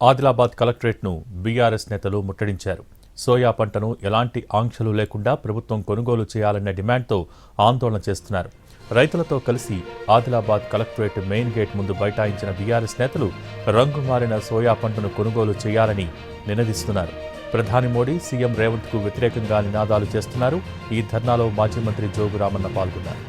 Adilabad కలెక్టరేట్ను BRS నేతలు ముట్టడించారు. Soya పంటను ఎలాంటి ఆంక్షలు లేకుండా ప్రభుత్వం కొనుగోలు చేయాలన్న డిమాండ్తో ఆందోళన చేస్తున్నారు. రైతులతో కలిసి ఆదిలాబాద్ కలెక్టరేట్ మెయిన్ గేట్ ముందు బైఠాయించిన బీఆర్ఎస్ నేతలు రంగు మారిన సోయా పంటను కొనుగోలు చేయాలని నినదిస్తున్నారు. ప్రధాని మోడీ, సీఎం రేవంత్కు వ్యతిరేకంగా నినాదాలు చేస్తున్నారు. ఈ ధర్నాలో మాజీ మంత్రి జోగు రామన్న పాల్గొన్నారు.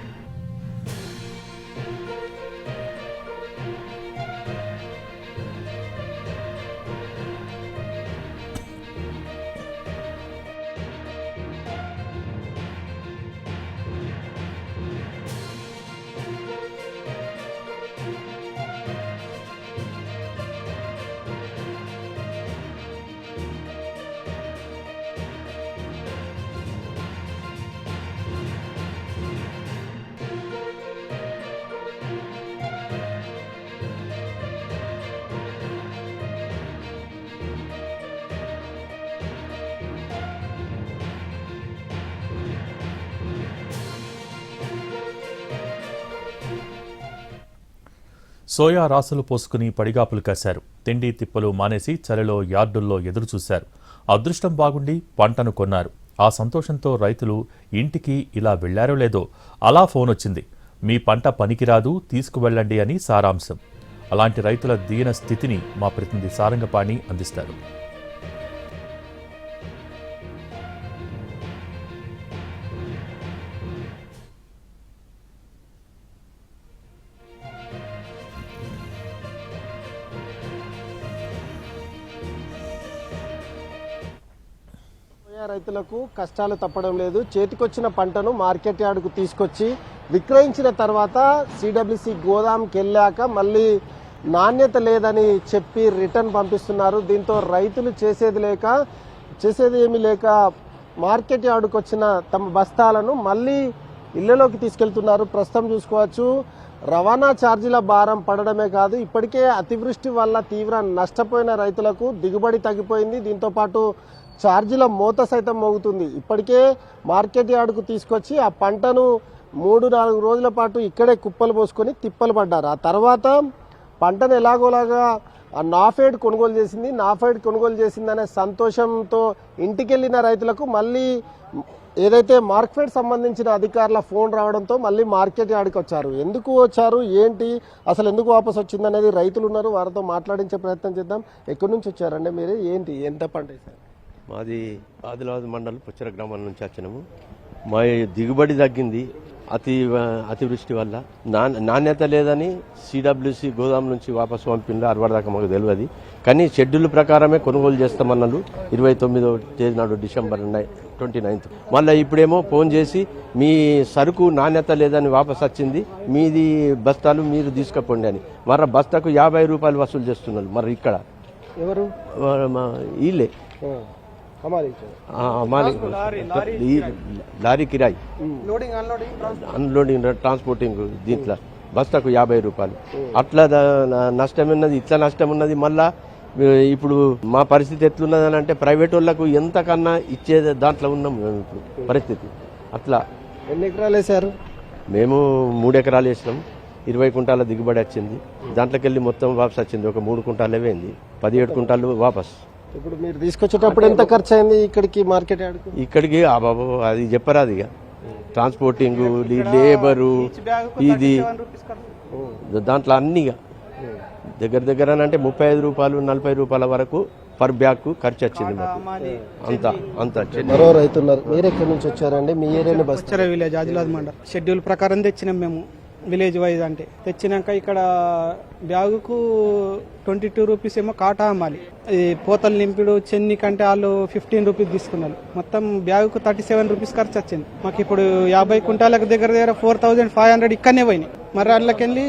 సోయా రాసులు పోసుకుని పడిగాపులు కాశారు. తిండి తిప్పలు మానేసి చలిలో యార్డుల్లో ఎదురుచూశారు. అదృష్టం బాగుండి పంటను కొన్నారు. ఆ సంతోషంతో రైతులు ఇంటికి ఇలా వెళ్లారో లేదో అలా ఫోన్ వచ్చింది. మీ పంట పనికిరాదు, తీసుకువెళ్ళండి అని సారాంశం. అలాంటి రైతుల దీన స్థితిని మా ప్రతినిధి సారంగపాణి అందిస్తారు. రైతులకు కష్టాలు తప్పడం లేదు. చేతికొచ్చిన పంటను మార్కెట్ యార్డుకు తీసుకొచ్చి విక్రయించిన తర్వాత సిడబ్ల్యూసి గోదాంకి వెళ్ళాక మళ్ళీ నాణ్యత లేదని చెప్పి రిటర్న్ పంపిస్తున్నారు. దీంతో రైతులు చేసేది ఏమీ లేక మార్కెట్ యార్డుకు వచ్చిన తమ బస్తాలను మళ్ళీ ఇళ్లలోకి తీసుకెళ్తున్నారు. ప్రస్తుతం చూసుకోవచ్చు, రవాణా ఛార్జీల భారం పడడమే కాదు, ఇప్పటికే అతివృష్టి వల్ల తీవ్ర నష్టపోయిన రైతులకు దిగుబడి తగ్గిపోయింది. దీంతో పాటు ఛార్జీల మోత సైతం మోగుతుంది. ఇప్పటికే మార్కెట్ యార్డుకు తీసుకొచ్చి ఆ పంటను 3-4 రోజుల పాటు ఇక్కడే కుప్పలు పోసుకొని తిప్పలు పడ్డారు. ఆ తర్వాత పంటను ఎలాగోలాగా నాఫెడ్ కొనుగోలు చేసింది. నాఫెడ్ కొనుగోలు చేసిందనే సంతోషంతో ఇంటికెళ్లిన రైతులకు మళ్ళీ ఏదైతే మార్కెట్ సంబంధించిన అధికారుల ఫోన్ రావడంతో మళ్ళీ మార్కెట్ యార్డుకి వచ్చారు. ఎందుకు వచ్చారు, ఏంటి, అసలు ఎందుకు వాపసు వచ్చింది అనేది రైతులు ఉన్నారు, వారితో మాట్లాడించే ప్రయత్నం చేద్దాం. ఎక్కడి నుంచి వచ్చారండి మీరు, ఏంటి, ఎంత పంట వేశారు? మాది ఆదిలాబాద్ మండలం పుచ్చర గ్రామం నుంచి వచ్చినాము. మా దిగుబడి తగ్గింది అతివృష్టి వల్ల. నాణ్యత లేదని సిడబ్ల్యూసి గోదాం నుంచి వాపసు పంపింది. అరవదాకా మాకు తెలియదు, కానీ షెడ్యూల్ ప్రకారమే కొనుగోలు చేస్తామన్నారు. 29వ తేదీ నాడు డిసెంబర్ 29th. మళ్ళీ ఇప్పుడేమో ఫోన్ చేసి మీ సరుకు నాణ్యత లేదని వాపసు వచ్చింది, మీది బస్తాలు మీరు తీసుకుపోండి అని. మరి బస్తాకు 50 రూపాయలు వసూలు చేస్తున్నారు. మరి ఇక్కడ ఎవరు వీళ్ళే లారీ కిరాయి, అన్లోడింగ్ ట్రాన్స్పోర్టింగ్, దీంట్లో బస్తాకు 50 రూపాయలు. అట్లా నష్టం ఉన్నది, ఇట్లా నష్టం ఉన్నది. మళ్ళా ఇప్పుడు మా పరిస్థితి ఎట్లున్నదని అంటే ప్రైవేట్ వాళ్ళకు ఎంతకన్నా ఇచ్చేది దాంట్లో ఉన్నాం మేము ఇప్పుడు పరిస్థితి. అట్లా. ఎన్ని ఎకరాలు వేసారు? మేము 3 ఎకరాలు వేసినాం. 20 కుంటాల దిగుబడి వచ్చింది. దాంట్లోకి వెళ్ళి మొత్తం వాపస్ వచ్చింది. ఒక 3 కుంటాలు వేయింది, 17 కుంటాలు వాపస్. ఇప్పుడు మీరు తీసుకొచ్చేటప్పుడు ఎంత ఖర్చు అయింది ఇక్కడికి మార్కెట్ యార్డుకు? ఇక్కడికి బాబు అది చెప్పరాదు. ఇక ట్రాన్స్పోర్టింగ్, లేబరు, ఇది దాంట్లో అన్ని దగ్గర అంటే 35 రూపాయలు 40 రూపాయల వరకు పర్ బ్యాగ్ ఖర్చు వచ్చింది మాకు. అంత మరో రైతున్నారు. మీరు ఎక్కడి నుంచి వచ్చారండి? మీ ఏరియాలో బస్చర విలేజ్, ఆదిలాబాద్ మండలం. షెడ్యూల్ ప్రకారం తెచ్చినాం మేము, విలేజ్ వైజ్. అంటే తెచ్చినాక ఇక్కడ బ్యాగుకు 22 రూపీస్ ఏమో కాటా అమ్మాలి. ఈ పోతలు నింపిడు చెన్ని కంటే వాళ్ళు 15 రూపీస్ తీసుకున్నారు. మొత్తం బ్యాగుకు 37 రూపీస్ ఖర్చు వచ్చింది మాకు. ఇప్పుడు 50 కుంటాలకు దగ్గర 4500 ఇక్కడనే పోయినాయి. మరి అందులోకెళ్ళి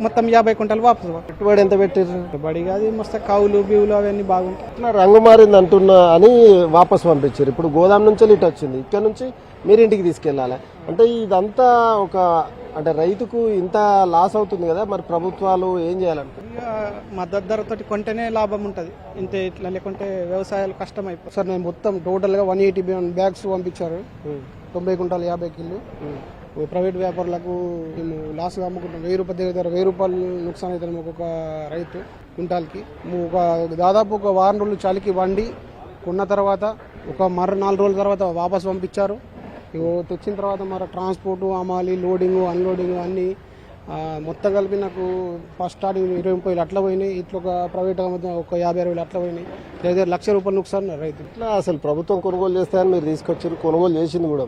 మొత్తం 50 కుంటాలు వాపసు. పెట్టుబడి ఎంత పెట్టారు? పెట్టుబడి కాదు, మొత్తం కౌలు బీవులు అవన్నీ బాగుంటాయి. ఇట్లా రంగు మారింది అంటున్నా అని వాపసు పంపించారు. ఇప్పుడు గోదాం నుంచి ఇటు వచ్చింది, ఇక్కడ నుంచి మీరు ఇంటికి తీసుకెళ్లాలి అంటే ఇదంతా ఒక అంటే రైతుకు ఇంత లాస్ అవుతుంది కదా. మరి ప్రభుత్వాలు ఏం చేయాలంటే మద్దతు ధరతో కొంటేనే లాభం ఉంటుంది. ఇంత ఇట్లా లేకుంటే వ్యవసాయాలు కష్టం అయిపోతుంది. సార్ నేను మొత్తం టోటల్ గా 180 బ్యాగ్స్ పంపించారు. 90 కుంటాలు 50 కిలో ప్రైవేట్ వ్యాపారులకు మేము లాస్గా అమ్ముకుంటాం. 1000 రూపాయల దగ్గర 1000 రూపాయలు నుక్సాన్ అవుతుంది ఒక్కొక్క రైతు క్వింటాల్కి. దాదాపు ఒక వారం రోజులు చలికి వండి కొన్న తర్వాత ఒక 4 రోజుల తర్వాత వాపస్ పంపించారు. తెచ్చిన తర్వాత మరి ట్రాన్స్పోర్ట్ అమ్మాలి, లోడింగ్ అన్లోడింగ్ అన్నీ మొత్తం కలిపి నాకు ఫస్ట్ స్టార్టింగ్ 20,000 అట్లా పోయినాయి. ఇట్లా ఒక ప్రైవేట్ ఒక 50,000 అట్లా పోయినాయి. దగ్గర ₹1,00,000 నుక్సాన్ రైతు. ఇట్లా అసలు ప్రభుత్వం కొనుగోలు చేస్తాయని మీరు తీసుకొచ్చారు, కొనుగోలు చేసింది కూడా.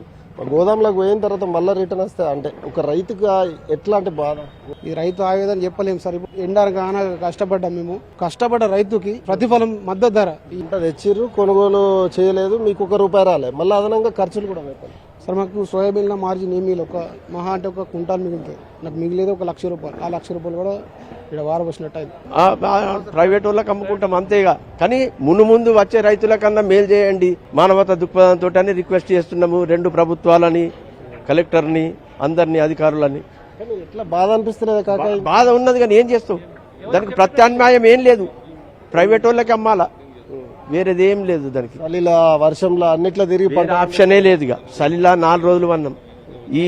గోదాంలోకి పోయిన తర్వాత మళ్ళీ రిటర్న్ వస్తే అంటే ఒక రైతుగా ఎట్లా అంటే బాధ. ఈ రైతు ఆవేదన చెప్పలేము సార్. ఇప్పుడు ఎండారగాన కష్టపడ్డాం మేము. కష్టపడ్డ రైతుకి ప్రతిఫలం మద్దతు ధర ఇంత తెచ్చిర్రు, కొనుగోలు చేయలేదు, మీకు ₹1 రాలే, మళ్ళీ అదనంగా ఖర్చులు కూడా పెట్టాలి సార్. మాకు సోయాబీన్లో మార్జిన్ ఏమీ ఒక మహా అంటే ఒక క్వింటాల్ మిగులుతుంది. నాకు మిగిలేదు ఒక ₹1,00,000. ఆ ₹1,00,000 కూడా ఇక్కడ వారబోసినట్టు అయింది. ప్రైవేట్ వాళ్ళకి అమ్ముకుంటాం అంతేగా, కానీ ముందు వచ్చే రైతుల కన్నా మేలు చేయండి మానవతా దృక్పథంతో అని రిక్వెస్ట్ చేస్తున్నాము. 2 ప్రభుత్వాలని, కలెక్టర్ని, అందరినీ, అధికారులని. కానీ ఎట్లా బాధ అనిపిస్తున్నది కాక. బాధ ఉన్నది కానీ ఏం చేస్తావు, దానికి ప్రత్యామ్నాయం ఏం లేదు. ప్రైవేట్ వాళ్ళకి అమ్మాలా, వేరేది ఏం లేదు దానికి. చలిలా వర్షంలో అన్నిట్లో తిరిగి వేరే ఆప్షనే లేదు. ఇక చలిలా 4 రోజులు వన్నాం. ఈ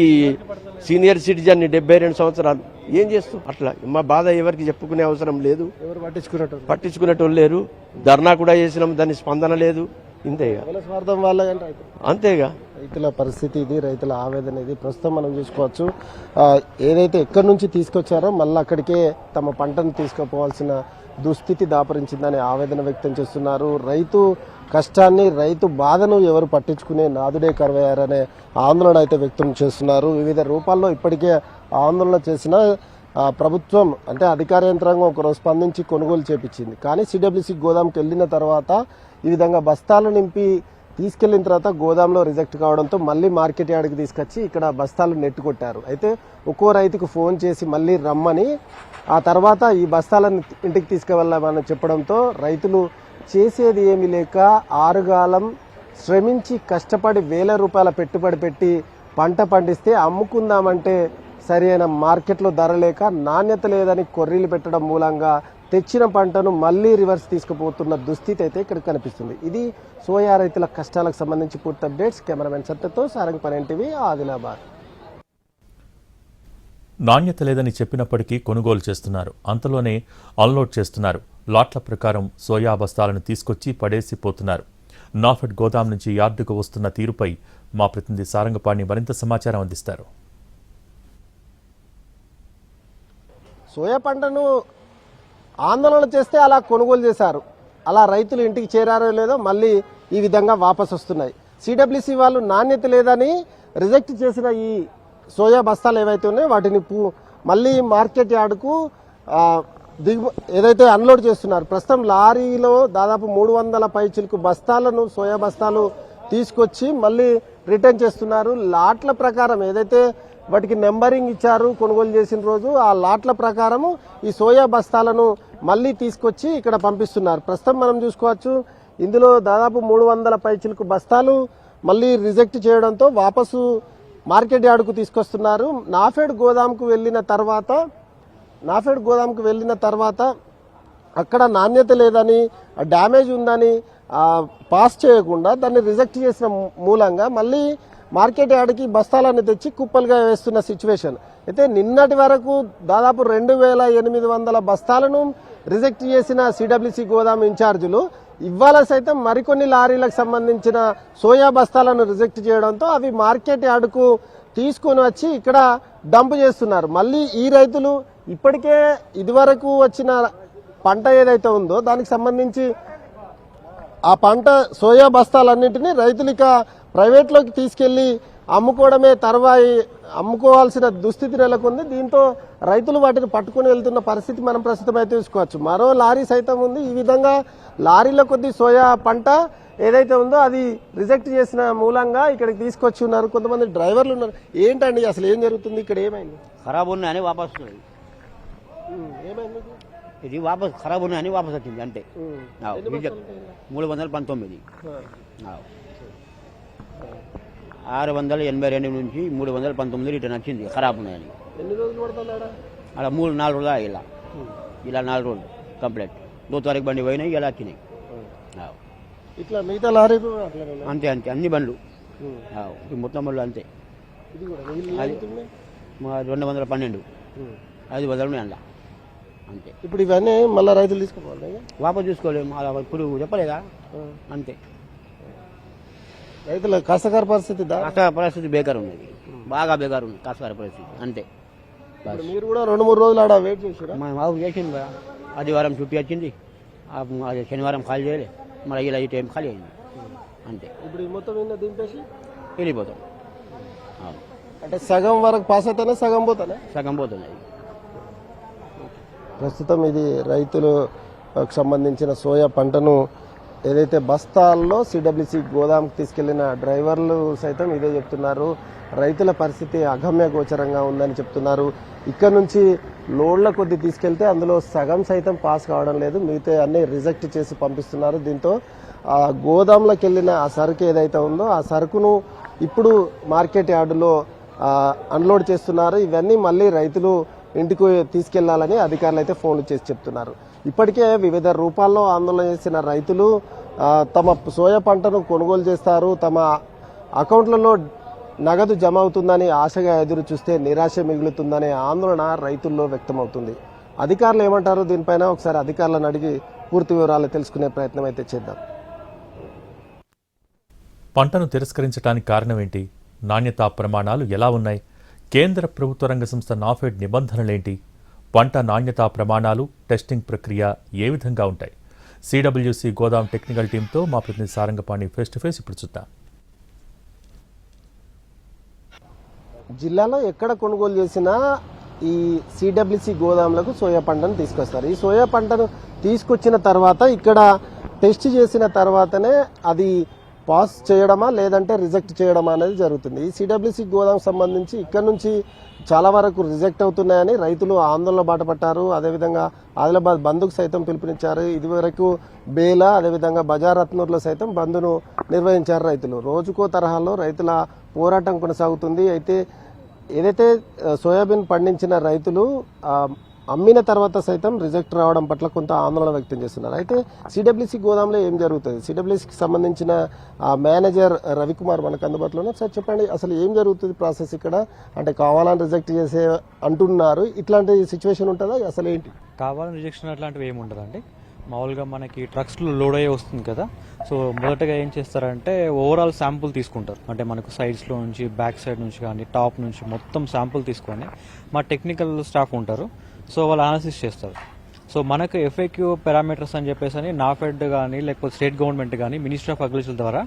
సీనియర్ సిటిజన్ 72 సంవత్సరాలు ఏం చేస్తాం. అట్లా మా బాధ ఎవరికి చెప్పుకునే అవసరం లేదు. ఎవరు పట్టించుకునేటోళ్ళు లేరు. ధర్నా కూడా చేసినాం, దాని స్పందన లేదు. ఇంతేగా, స్వార్థం వాళ్ళ అంతేగా. రైతుల పరిస్థితి ఇది, రైతుల ఆవేదన ఇది. ప్రస్తుతం మనం చూసుకోవచ్చు, ఏదైతే ఎక్కడి నుంచి తీసుకొచ్చారో మళ్ళీ అక్కడికే తమ పంటను తీసుకుపోవాల్సిన దుస్థితి దాపరించిందని ఆవేదన వ్యక్తం చేస్తున్నారు. రైతు కష్టాన్ని, రైతు బాధను ఎవరు పట్టించుకునే నాదుడే కరువయ్యారనే ఆందోళన అయితే వ్యక్తం చేస్తున్నారు. వివిధ రూపాల్లో ఇప్పటికే ఆందోళన చేసిన ప్రభుత్వం అంటే అధికార యంత్రాంగం ఒకరోజు స్పందించి కొనుగోలు చేపించింది. కానీ సిడబ్ల్యూసీ గోదాంకి వెళ్ళిన తర్వాత ఈ విధంగా బస్తాలు నింపి తీసుకెళ్లిన తర్వాత గోదాంలో రిజెక్ట్ కావడంతో మళ్ళీ మార్కెట్ యార్డ్కి తీసుకొచ్చి ఇక్కడ బస్తాలు నెట్టుకొట్టారు. అయితే ఒక్కో రైతుకు ఫోన్ చేసి మళ్ళీ రమ్మని, ఆ తర్వాత ఈ బస్తాలను ఇంటికి తీసుకువెళ్ళామని చెప్పడంతో రైతులు చేసేది ఏమీ లేక ఆరుగాలం శ్రమించి కష్టపడి ₹1,000 పెట్టుబడి పెట్టి పంట పండిస్తే అమ్ముకుందామంటే సరైన మార్కెట్లో ధర లేక, నాణ్యత లేదని కొర్రీలు పెట్టడం మూలంగా తెచ్చిన పంటను మళ్ళీ రివర్స్ తీసుకుపోతున్న దుస్థితి అయితే ఇక్కడ కనిపిస్తుంది. ఇది సోయా రైతుల కష్టాలకు సంబంధించి పూర్తి అప్డేట్స్. కెమెరామెన్ సత్యతో సారంగపల్లి NTV, ఆదిలాబాద్. నాణ్యత లేదని చెప్పినప్పటికీ కొనుగోలు చేస్తున్నారు, అంతలోనే అన్లోడ్ చేస్తున్నారు. లాట్ల ప్రకారం సోయా బస్తాలను తీసుకొచ్చి పడేసిపోతున్నారు. నాఫెడ్ గోదాం నుంచి యార్డుకు వస్తున్న తీరుపై మా ప్రతినిధి సారంగపాణి మరింత సమాచారం అందిస్తారు. సోయా పంటను ఆందోళన చేస్తే అలా కొనుగోలు చేశారు. అలా రైతులు ఇంటికి చేరారో లేదో మళ్ళీ ఈ విధంగా వాపసు వస్తున్నాయి. సిడబ్ల్యూసీ వాళ్ళు నాణ్యత లేదని రిజెక్ట్ చేసిన ఈ సోయా బస్తాలు ఏవైతే ఉన్నాయో వాటిని మళ్ళీ మార్కెట్ యార్డుకు ఏదైతే అన్లోడ్ చేస్తున్నారు. ప్రస్తుతం లారీలో దాదాపు 300 పైచిలకు బస్తాలను, సోయా బస్తాలు తీసుకొచ్చి మళ్ళీ రిటర్న్ చేస్తున్నారు. లాట్ల ప్రకారం ఏదైతే వాటికి నెంబరింగ్ ఇచ్చారు కొనుగోలు చేసిన రోజు, ఆ లాట్ల ప్రకారము ఈ సోయా బస్తాలను మళ్ళీ తీసుకొచ్చి ఇక్కడ పంపిస్తున్నారు. ప్రస్తుతం మనం చూసుకోవచ్చు, ఇందులో దాదాపు 300 పైచిలకు బస్తాలు మళ్ళీ రిజెక్ట్ చేయడంతో వాపసు మార్కెట్ యార్డుకు తీసుకొస్తున్నారు. నాఫెడ్ గోదాంకు వెళ్ళిన తర్వాత అక్కడ నాణ్యత లేదని, డ్యామేజ్ ఉందని పాస్ చేయకుండా దాన్ని రిజెక్ట్ చేసిన మూలంగా మళ్ళీ మార్కెట్ యార్డ్కి బస్తాలను తెచ్చి కుప్పలుగా వేస్తున్న సిచ్యువేషన్. అయితే నిన్నటి వరకు దాదాపు 2,800 బస్తాలను రిజెక్ట్ చేసిన సిడబ్ల్యూసీ గోదాం ఇన్ఛార్జీలు ఇవాళ సైతం మరికొన్ని లారీలకు సంబంధించిన సోయా బస్తాలను రిజెక్ట్ చేయడంతో అవి మార్కెట్ యార్డుకు తీసుకొని వచ్చి ఇక్కడ డంప్ చేస్తున్నారు. మళ్ళీ ఈ రైతులు ఇప్పటికే ఇదివరకు వచ్చిన పంట ఏదైతే ఉందో దానికి సంబంధించి ఆ పంట సోయా బస్తాలన్నింటినీ రైతులు ఇక ప్రైవేట్లోకి తీసుకెళ్లి అమ్ముకోవడమే తర్వాయి అమ్ముకోవాల్సిన దుస్థితి నెలకొంది. దీంతో రైతులు వాటిని పట్టుకుని వెళ్తున్న పరిస్థితి మనం ప్రస్తుతం అయితే చూసుకోవచ్చు. మరో లారీ సైతం ఉంది. ఈ విధంగా లారీల కొద్ది సోయా పంట ఏదైతే ఉందో అది రిజెక్ట్ చేసిన మూలంగా ఇక్కడికి తీసుకొచ్చి ఉన్నారు. కొంతమంది డ్రైవర్లు ఉన్నారు. ఏంటండి అసలు ఏం జరుగుతుంది ఇక్కడ? ఏమైంది? ఖరాబ్ ఉన్నాయని వాపస్ ఏమైంది? ఇది వాపస్ ఖరాబ్ ఉన్నాయని వాపస్ వచ్చింది అంటే 319 682 నుంచి 319 రిటర్న్ వచ్చింది ఖరాబ్ ఉన్నాయని. ఎన్ని రోజులు పడుతుంది? అలా 3-4 రోజులు ఇలా 4 రోజులు కంప్లీట్. 2 తారీఖు బండి పోయినాయి, ఇలా వచ్చినాయి. ఇట్లా మిగతా లారీలు అంతే అన్ని బండ్లు మొత్తం బండ్లు అంతే. ఇది కూడా మిగిలిన అది ఎంత ఉన్నాయి? మా 212 అది వదలమే అంట అంతే. ఇప్పుడు ఇవన్నీ మళ్ళీ రైతులు తీసుకోవాలి వాపస్ చూసుకోలేము, అలా ఇప్పుడు చెప్పలేదా అంతే. రైతుల కష్టకర పరిస్థితి కష్ట పరిస్థితి బేకార్ ఉన్నది, బాగా బేకార్ ఉంది కష్టకర పరిస్థితి అంతే. ఇప్పుడు మీరు కూడా 2-3 రోజులు ఆడ వెయిట్ చేసారా? మా బాబు చేసింది కదా, ఆదివారం చుట్టి వచ్చింది, అది శనివారం ఖాళీ చేయలే, మళ్ళీ ఇలా ఈ టైం ఖాళీ అయింది అంతే. ఇప్పుడు ఈ మొత్తం నిన్న దింపేసి వెళ్ళిపోతాం. అవును, అంటే సగం వరకు పాస్ అవుతానే సగం పోతానే సగం పోతుంది అది. ప్రస్తుతం ఇది రైతులకు సంబంధించిన సోయా పంటను ఏదైతే బస్తాల్లో సిడబ్ల్యూసి గోదాంకి తీసుకెళ్లిన డ్రైవర్లు సైతం ఇదే చెప్తున్నారు. రైతుల పరిస్థితి అగమ్య గోచరంగా ఉందని చెప్తున్నారు. ఇక్కడ నుంచి లోడ్ల కొద్ది తీసుకెళ్తే అందులో సగం సైతం పాస్ కావడం లేదు, మిగతా అన్ని రిజెక్ట్ చేసి పంపిస్తున్నారు. దీంతో ఆ గోదాంలోకి వెళ్ళిన ఆ సరుకు ఏదైతే ఉందో ఆ సరుకును ఇప్పుడు మార్కెట్ యార్డులో అన్లోడ్ చేస్తున్నారు. ఇవన్నీ మళ్ళీ రైతులు ఇంటికి తీసుకెళ్లాలని అధికారులు అయితే ఫోన్లు చేసి చెప్తున్నారు. ఇప్పటికే వివిధ రూపాల్లో ఆందోళన చేసిన రైతులు తమ సోయా పంటను కొనుగోలు చేస్తారు, తమ అకౌంట్లలో నగదు జమ అవుతుందని ఆశగా ఎదురు చూస్తే నిరాశ మిగులుతుందనే ఆందోళన రైతుల్లో వ్యక్తమవుతుంది. అధికారులు ఏమంటారు దీనిపైన ఒకసారి అధికారులను అడిగి పూర్తి వివరాలు తెలుసుకునే ప్రయత్నం అయితే చేద్దాం. పంటను తిరస్కరించడానికి కారణం ఏంటి? నాణ్యతా ప్రమాణాలు ఎలా ఉన్నాయి? కేంద్ర ప్రభుత్వ రంగ సంస్థ నాఫెడ్ నిబంధనలేంటి? పంట నాణ్యతా ప్రమాణాలు, టెస్టింగ్ ప్రక్రియ ఏ విధంగా ఉంటాయి? సిడబ్ల్యూసి గోదాం టెక్నికల్ టీంతో మా ప్రతినిధి సారంగపాణి ఫేస్ టు ఫేస్ ఇప్పుడు చూద్దాం. జిల్లాలో ఎక్కడ కొనుగోలు చేసినా ఈ సిడబ్ల్యూసి గోదాంలకు సోయా పంటను తీసుకొస్తారు. ఈ సోయా పంటను తీసుకొచ్చిన తర్వాత ఇక్కడ టెస్ట్ చేసిన తర్వాతనే అది పాస్ చేయడమా లేదంటే రిజెక్ట్ చేయడమా అనేది జరుగుతుంది. ఈ సిడబ్ల్యూసి గోదాం సంబంధించి ఇక్కడ నుంచి చాలా వరకు రిజెక్ట్ అవుతున్నాయని రైతులు ఆందోళన బాటపట్టారు. అదేవిధంగా ఆదిలాబాద్ బంద్కు సైతం పిలుపునిచ్చారు. ఇదివరకు బేలా అదేవిధంగా బజార్ రత్నూర్లో సైతం బంద్ను నిర్వహించారు రైతులు. రోజుకో తరహాలో రైతుల పోరాటం కొనసాగుతుంది. అయితే ఏదైతే సోయాబీన్ పండించిన రైతులు అమ్మిన తర్వాత సైతం రిజెక్ట్ రావడం పట్ల కొంత ఆందోళన వ్యక్తం చేస్తున్నారు. అయితే సిడబ్ల్యూసి గోదాంలో ఏం జరుగుతుంది? సిడబ్ల్యూసికి సంబంధించిన మేనేజర్ రవికుమార్ మనకు అందుబాటులో సార్ చెప్పండి, అసలు ఏం జరుగుతుంది ప్రాసెస్ ఇక్కడ? అంటే కావాలని రిజెక్ట్ చేసే అంటున్నారు, ఇట్లాంటి సిచ్యువేషన్ ఉంటుందా? అసలు ఏంటి కావాలని రిజెక్షన్ అట్లాంటివి ఏమి ఉండదండి. మామూలుగా మనకి ట్రక్స్లో లోడ్ అయ్యి వస్తుంది కదా, సో మొదటగా ఏం చేస్తారంటే ఓవరాల్ శాంపుల్ తీసుకుంటారు. అంటే మనకు సైడ్స్లో నుంచి, బ్యాక్ సైడ్ నుంచి కానీ, టాప్ నుంచి మొత్తం శాంపుల్ తీసుకొని మా టెక్నికల్ స్టాఫ్ ఉంటారు, సో వాళ్ళు అనాలిసిస్ చేస్తారు. సో మనకు ఎఫ్ఏక్యూ పారామీటర్స్ అని చెప్పేసి అని నాఫెడ్ కానీ లేకపోతే స్టేట్ గవర్నమెంట్ కానీ మినిస్ట్రీ ఆఫ్ అగ్రికల్చర్ ద్వారా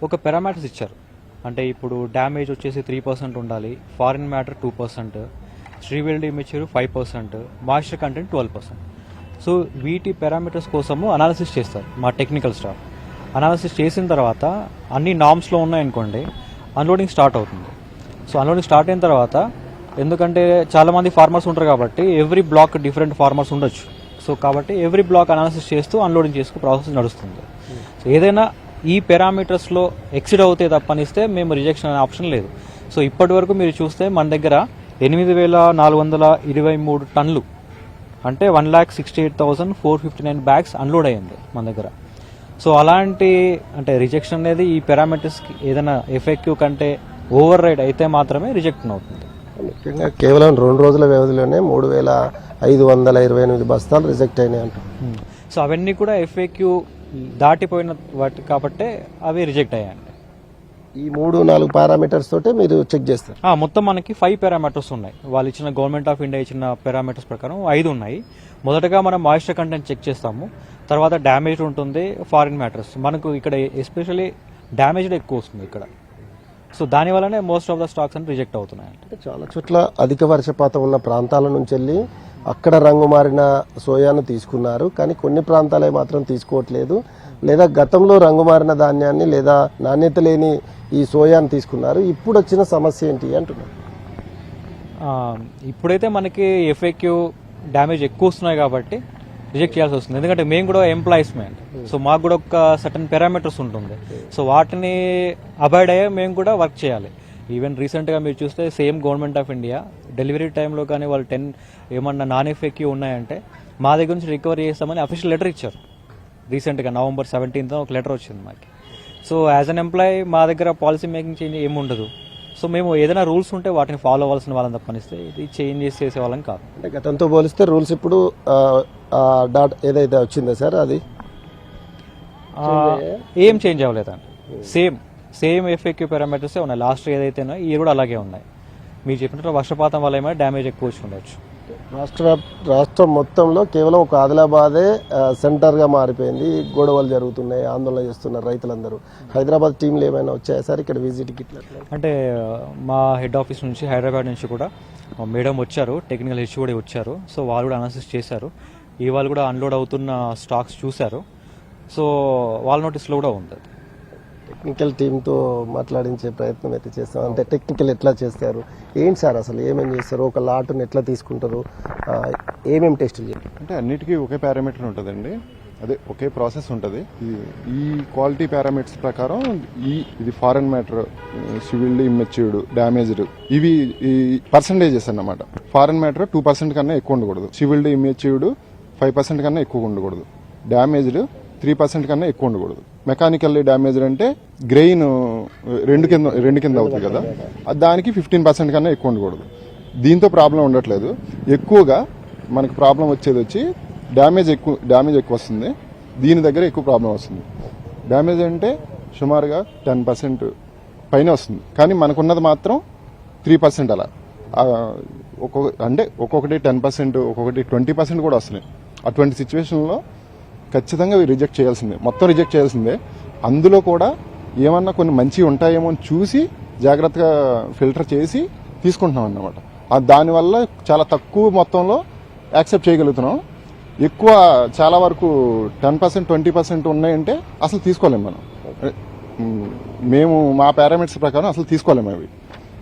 ఒక పారామీటర్స్ ఇచ్చారు. అంటే ఇప్పుడు డ్యామేజ్ వచ్చేసి 3% ఉండాలి, foreign matter 2%, shrivelled immature 5%, moisture content 12%. So వీటి పారామీటర్స్ కోసము అనాలిసిస్ చేస్తారు మా టెక్నికల్ స్టాఫ్. అనాలిసిస్ చేసిన తర్వాత అన్ని నామ్స్లో ఉన్నాయనుకోండి, అన్లోడింగ్ స్టార్ట్ అవుతుంది. సో అన్లోడింగ్ స్టార్ట్ అయిన తర్వాత, ఎందుకంటే చాలామంది ఫార్మర్స్ ఉంటారు కాబట్టి ఎవ్రీ బ్లాక్ డిఫరెంట్ ఫార్మర్స్ ఉండొచ్చు. సో కాబట్టి ఎవ్రీ బ్లాక్ అనాలిసిస్ చేస్తూ అన్లోడింగ్ చేసుకు ప్రాసెస్ నడుస్తుంది. సో ఏదైనా ఈ పారామీటర్స్లో ఎక్సిడ్ అవుతే తప్పనిస్తే మేము రిజెక్షన్ అనే ఆప్షన్ లేదు. సో ఇప్పటి వరకు మీరు చూస్తే మన దగ్గర 8,423 టన్నులు అంటే 1,68,459 బ్యాగ్స్ అన్లోడ్ అయ్యింది మన దగ్గర. సో అలాంటి అంటే రిజెక్షన్ అనేది ఈ పారామీటర్స్కి ఏదైనా ఎఫెక్టివ్ కంటే ఓవర్ రైడ్ అయితే మాత్రమే రిజెక్ట్ అవుతుంది. ముఖ్యంగా కేవలం 2 రోజుల వ్యవధిలోనే 3,528 బస్తాలు రిజెక్ట్ అయినాయి అంట. సో అవన్నీ కూడా ఎఫ్ఏక్యూ దాటిపోయిన వాటి కాబట్టే అవి రిజెక్ట్ అయ్యాయండి. ఈ 3-4 పారామీటర్స్ తోటే మీరు చెక్ చేస్తారు? మొత్తం మనకి 5 పారామీటర్స్ ఉన్నాయి. వాళ్ళు ఇచ్చిన గవర్నమెంట్ ఆఫ్ ఇండియా ఇచ్చిన పారామీటర్స్ ప్రకారం 5 ఉన్నాయి. మొదటగా మనం మాయిశ్చర్ కంటెంట్ చెక్ చేస్తాము, తర్వాత డ్యామేజ్ ఉంటుంది, ఫారిన్ మ్యాటర్స్. మనకు ఇక్కడ ఎస్పెషల్లీ డ్యామేజ్ ఎక్కువ వస్తుంది ఇక్కడ. సో దానివల్లనే మోస్ట్ ఆఫ్ ద స్టాక్స్ అని రిజెక్ట్ అవుతున్నాయి. అంటే చాలా చోట్ల అధిక వర్షపాతం ఉన్న ప్రాంతాల నుంచి వెళ్ళి అక్కడ రంగు మారిన సోయాను తీసుకున్నారు, కానీ కొన్ని ప్రాంతాలే మాత్రం తీసుకోవట్లేదు, లేదా గతంలో రంగు మారిన ధాన్యాన్ని లేదా నాణ్యత లేని ఈ సోయాను తీసుకున్నారు. ఇప్పుడు వచ్చిన సమస్య ఏంటి అంటున్నారు? ఇప్పుడైతే మనకి ఎఫ్ఏక్యూ డ్యామేజ్ ఎక్కువ వస్తున్నాయి కాబట్టి రిజెక్ట్ చేయాల్సి వస్తుంది. ఎందుకంటే మేము కూడా ఎంప్లాయీస్మే, సో మాకు కూడా ఒక సర్టన్ పారామీటర్స్ ఉంటుంది. సో వాటిని అవాయిడ్ అయ్యే మేము కూడా వర్క్ చేయాలి. ఈవెన్ రీసెంట్గా మీరు చూస్తే same government of India delivery టైంలో కానీ వాళ్ళు 10 ఏమన్నా నాన్ ఎఫెక్టివ్ ఉన్నాయంటే మా దగ్గర నుంచి రికవరీ చేస్తామని అఫీషియల్ లెటర్ ఇచ్చారు. రీసెంట్గా November 17th ఒక లెటర్ వచ్చింది మాకు. సో యాజ్ అన్ ఎంప్లాయీ మా దగ్గర పాలసీ మేకింగ్ చేంజ్ ఏమి ఉండదు. సో మేము ఏదైనా రూల్స్ ఉంటే వాటిని ఫాలో అవ్వాల్సిన వాళ్ళని తప్పనిస్తే ఇది చేంజెస్ చేసే వాళ్ళం కాదు. అంటే గతంతో పోలిస్తే రూల్స్ ఇప్పుడు డాట్ ఏదైతే వచ్చిందో సార్ అది ఏం చేంజ్ అవ్వలేదండి. సేమ్ ఎఫ్ఏక్యూ పారామీటర్సే ఉన్నాయి. లాస్ట్ ఏదైతే ఉన్నాయో ఇవి కూడా అలాగే ఉన్నాయి. మీరు చెప్పినట్టు వర్షపాతం వల్ల ఏమైనా డ్యామేజ్ ఎక్కువ వచ్చి ఉండొచ్చు. రాష్ట్రం మొత్తంలో కేవలం ఒక ఆదిలాబాదే సెంటర్గా మారిపోయింది. గొడవలు జరుగుతున్నాయి, ఆందోళన చేస్తున్నారు రైతులందరూ. హైదరాబాద్ టీంలు ఏమైనా వచ్చాయా సార్ ఇక్కడ విజిట్కి? అంటే మా హెడ్ ఆఫీస్ నుంచి హైదరాబాద్ నుంచి కూడా మేడం వచ్చారు, టెక్నికల్ హెచ్ కూడా వచ్చారు. సో వాళ్ళు కూడా అనాలిసిస్ చేశారు. ఇవాళ కూడా అన్లోడ్ అవుతున్న స్టాక్స్ చూశారు. సో వాళ్ళ నోటీస్లో కూడా ఉంది. టెక్నికల్ టీంతో మాట్లాడించే ప్రయత్నం అయితే చేస్తాం. అంటే టెక్నికల్ ఎట్లా చేస్తారు, ఏంటి సార్ అసలు ఏమేమి చేస్తారు, ఒక లాటును ఎట్లా తీసుకుంటారు, ఏమేమి టెస్టులు చేస్తారు? అంటే అన్నిటికీ ఒకే పారామీటర్ ఉంటుందండి, అదే ఒకే ప్రాసెస్ ఉంటుంది. ఈ క్వాలిటీ పారామీటర్స్ ప్రకారం ఇది ఫారెన్ మ్యాటర్, సివిల్డ్, ఇమ్మెచ్యూర్డ్, డ్యామేజ్డ్, ఇవి ఈ పర్సంటేజెస్ అన్నమాట. ఫారెన్ మ్యాటర్ 2% కన్నా ఎక్కువ ఉండకూడదు, సివిల్డ్, ఇమ్మెచ్యూర్డ్ 5% కన్నా ఎక్కువ ఉండకూడదు, డ్యామేజ్డ్ 3% కన్నా ఎక్కువ ఉండకూడదు. మెకానికల్లీ డ్యామేజ్డ్ అంటే గ్రెయిన్ రెండు కింద అవుతుంది కదా, దానికి 15% కన్నా ఎక్కువ ఉండకూడదు. దీంతో ప్రాబ్లం ఉండట్లేదు. ఎక్కువగా మనకు ప్రాబ్లం వచ్చి డ్యామేజ్ ఎక్కువ వస్తుంది. దీని దగ్గర ఎక్కువ ప్రాబ్లం వస్తుంది. డ్యామేజ్ అంటే సుమారుగా 10% పైన వస్తుంది, కానీ మనకున్నది మాత్రం 3% అలా. అంటే ఒక్కొక్కటి 10%, ఒక్కొక్కటి 20% కూడా వస్తున్నాయి. అటువంటి సిచ్యువేషన్లో ఖచ్చితంగా రిజెక్ట్ చేయాల్సిందే, మొత్తం రిజెక్ట్ చేయాల్సిందే. అందులో కూడా ఏమన్నా కొన్ని మంచి ఉంటాయేమో అని చూసి జాగ్రత్తగా ఫిల్టర్ చేసి తీసుకుంటున్నాం అన్నమాట. దానివల్ల చాలా తక్కువ మొత్తంలో యాక్సెప్ట్ చేయగలుగుతున్నాం. ఎక్కువ చాలా వరకు 10%, 20% ఉన్నాయంటే అసలు తీసుకోలేము మనం. మేము మా పారామీటర్స్ ప్రకారం అసలు తీసుకోలేము అవి.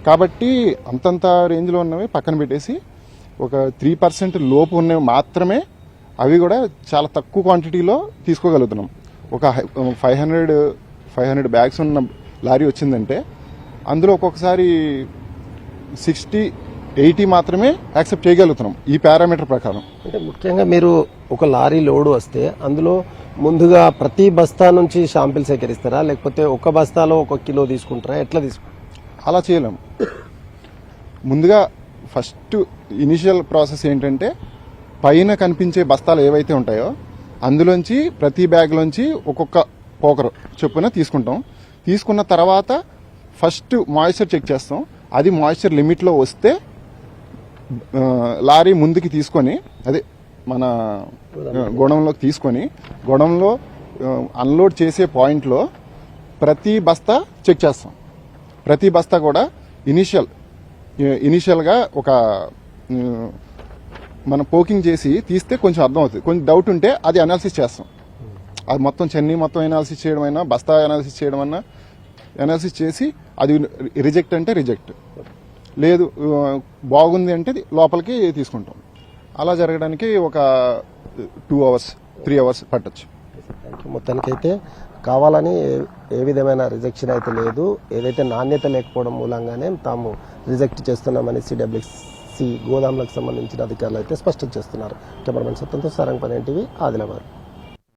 కాబట్టి అంతంత రేంజ్లో ఉన్నవి పక్కన పెట్టేసి ఒక 3% లోపు ఉన్నవి మాత్రమే, అవి కూడా చాలా తక్కువ క్వాంటిటీలో తీసుకోగలుగుతున్నాం. ఒక 500 బ్యాగ్స్ ఉన్న లారీ వచ్చిందంటే అందులో ఒక్కొక్కసారి 60-80 మాత్రమే యాక్సెప్ట్ చేయగలుగుతున్నాం ఈ పారామీటర్ ప్రకారం. అంటే ముఖ్యంగా మీరు ఒక లారీ లోడ్ వస్తే అందులో ముందుగా ప్రతి బస్తా నుంచి శాంపిల్ సేకరిస్తారా, లేకపోతే ఒక బస్తాలో 1 కిలో తీసుకుంటారా, ఎట్లా తీసుకుంటారా? అలా చేయలేము. ముందుగా ఫస్ట్ ఇనిషియల్ ప్రాసెస్ ఏంటంటే పైన కనిపించే బస్తాలు ఏవైతే ఉంటాయో అందులోంచి ప్రతి బ్యాగ్లోంచి ఒక్కొక్క పోకరు చొప్పున తీసుకుంటాం. తీసుకున్న తర్వాత ఫస్ట్ మాయిశ్చర్ చెక్ చేస్తాం. అది మాయిశ్చర్ లిమిట్లో వస్తే లారీ ముందుకి తీసుకొని, అదే మన గోడంలోకి తీసుకొని, గోడంలో అన్లోడ్ చేసే పాయింట్లో ప్రతి బస్తా చెక్ చేస్తాం. ప్రతి బస్తా కూడా ఇనిషియల్గా ఒక మనం పోకింగ్ చేసి తీస్తే కొంచెం అర్థం అవుతుంది. కొంచెం డౌట్ ఉంటే అది అనాలిసిస్ చేస్తాం. అది మొత్తం చెన్నీ మొత్తం అనాలిసిస్ చేయడమైనా, బస్తా అనాలిసిస్ చేయడమన్నా అనాలిసిస్ చేసి అది రిజెక్ట్ అంటే రిజెక్ట్, లేదు బాగుంది అంటే లోపలికి తీసుకుంటాం. అలా జరగడానికి ఒక 2 hours 3 hours పట్టచ్చు. మొత్తానికైతే కావాలని ఏ విధమైన రిజెక్షన్ అయితే లేదు. ఏదైతే నాణ్యత లేకపోవడం మూలంగానే తాము రిజెక్ట్ చేస్తున్నామని సిడబ్ల్యూసి గోదాములకు సంబంధించిన అధికారులు అయితే స్పష్టం చేస్తున్నారు. కెమెరామెన్ సత్యంతో సారంగపల్లి ఎన్టీవీ, ఆదిలాబాద్.